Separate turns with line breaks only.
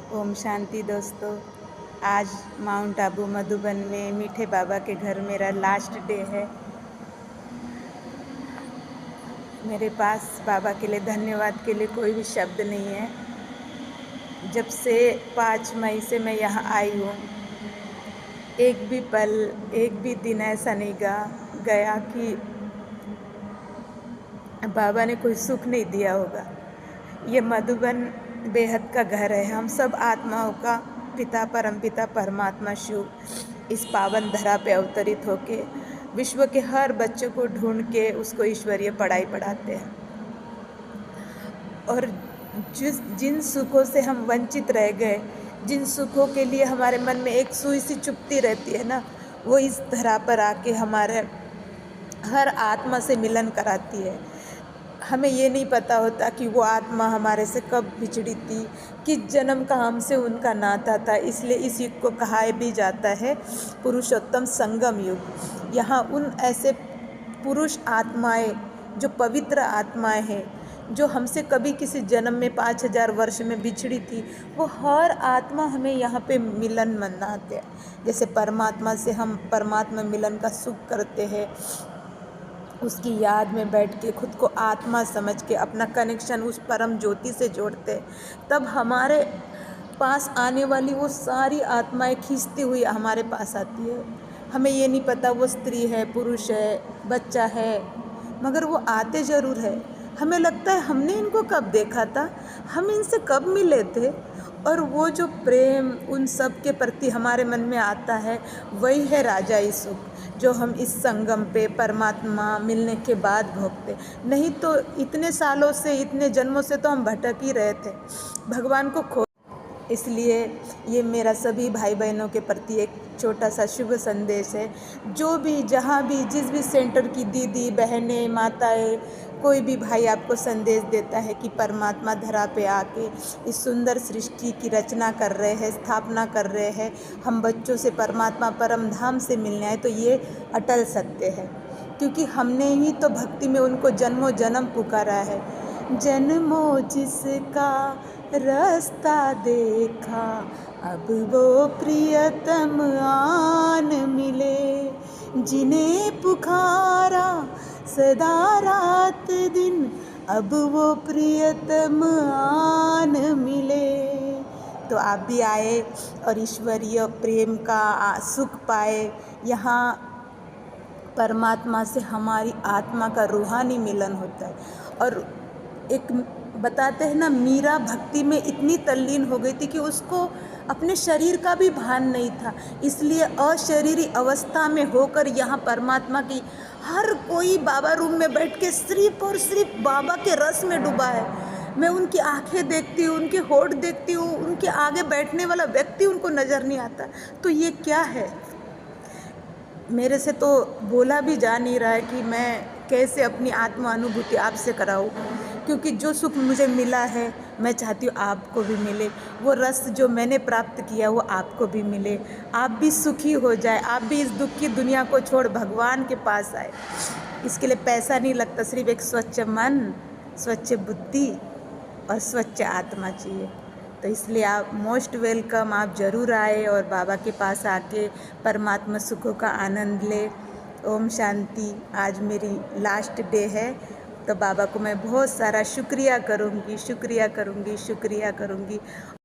ओम शांति दोस्तों। आज माउंट आबू मधुबन में मीठे बाबा के घर मेरा लास्ट डे है। मेरे पास बाबा के लिए धन्यवाद के लिए कोई भी शब्द नहीं है। जब से 5 मई से मैं यहाँ आई हूँ, एक भी पल, एक भी दिन ऐसा नहीं गया कि बाबा ने कोई सुख नहीं दिया होगा। ये मधुबन बेहद का घर है। हम सब आत्माओं का पिता परमपिता परमात्मा शिव इस पावन धरा पे अवतरित होके विश्व के हर बच्चों को ढूंढ के उसको ईश्वरीय पढ़ाई पढ़ाते हैं। और जिन सुखों से हम वंचित रह गए, जिन सुखों के लिए हमारे मन में एक सुई सी चुभती रहती है ना, वो इस धरा पर आके हमारे हर आत्मा से मिलन कराती है। हमें ये नहीं पता होता कि वो आत्मा हमारे से कब बिछड़ी थी, किस जन्म का हमसे उनका नाता था। इसलिए इस युग को कहा भी जाता है पुरुषोत्तम संगम युग। यहाँ उन ऐसे पुरुष आत्माएं जो पवित्र आत्माएं हैं, जो हमसे कभी किसी जन्म में 5000 वर्ष में बिछड़ी थी, वो हर आत्मा हमें यहाँ पे मिलन मनाते हैं। जैसे परमात्मा से हम परमात्मा मिलन का सुख करते हैं, उसकी याद में बैठ के खुद को आत्मा समझ के अपना कनेक्शन उस परम ज्योति से जोड़ते हैं, तब हमारे पास आने वाली वो सारी आत्माएं खींचती हुई हमारे पास आती है। हमें ये नहीं पता वो स्त्री है, पुरुष है, बच्चा है, मगर वो आते ज़रूर है। हमें लगता है हमने इनको कब देखा था, हम इनसे कब मिले थे। और वो जो प्रेम उन सब के प्रति हमारे मन में आता है, वही है राजाई सुख, जो हम इस संगम पे परमात्मा मिलने के बाद भोगते। नहीं तो इतने सालों से, इतने जन्मों से तो हम भटक ही रहे थे, भगवान को खो। इसलिए ये मेरा सभी भाई बहनों के प्रति एक छोटा सा शुभ संदेश है। जो भी, जहाँ भी, जिस भी सेंटर की दीदी बहनें माताएं, कोई भी भाई आपको संदेश देता है कि परमात्मा धरा पे आके इस सुंदर सृष्टि की रचना कर रहे हैं, स्थापना कर रहे हैं, हम बच्चों से परमात्मा परम धाम से मिलने आए, तो ये अटल सत्य है। क्योंकि हमने ही तो भक्ति में उनको जन्मों जन्म पुकारा है। जन्मों जिसका रास्ता देखा, अब वो प्रियतम आन मिले। जिन्हें पुकारा सदा रात दिन, अब वो प्रियतम आन मिले। तो आप भी आए और ईश्वरीय प्रेम का सुख पाए। यहाँ परमात्मा से हमारी आत्मा का रूहानी मिलन होता है। और एक बताते हैं ना, मीरा भक्ति में इतनी तल्लीन हो गई थी कि उसको अपने शरीर का भी भान नहीं था। इसलिए अशरीरी अवस्था में होकर यहाँ परमात्मा की हर कोई बाबा रूम में बैठ के सिर्फ और सिर्फ बाबा के रस में डूबा है। मैं उनकी आंखें देखती हूँ, उनके होठ देखती हूँ, उनके आगे बैठने वाला व्यक्ति उनको नज़र नहीं आता। तो ये क्या है? मेरे से तो बोला भी जा नहीं रहा है कि मैं कैसे अपनी आत्मा अनुभूति आपसे कराऊं। क्योंकि जो सुख मुझे मिला है, मैं चाहती हूँ आपको भी मिले। वो रस जो मैंने प्राप्त किया वो आपको भी मिले, आप भी सुखी हो जाए, आप भी इस दुख की दुनिया को छोड़ भगवान के पास आए। इसके लिए पैसा नहीं लगता, सिर्फ एक स्वच्छ मन, स्वच्छ बुद्धि और स्वच्छ आत्मा चाहिए। तो इसलिए आप मोस्ट वेलकम, आप ज़रूर आए और बाबा के पास आके परमात्मा सुखों का आनंद ले। ओम शांति। आज मेरी लास्ट डे है, तो बाबा को मैं बहुत सारा शुक्रिया करूँगी, शुक्रिया करूँगी, शुक्रिया करूँगी।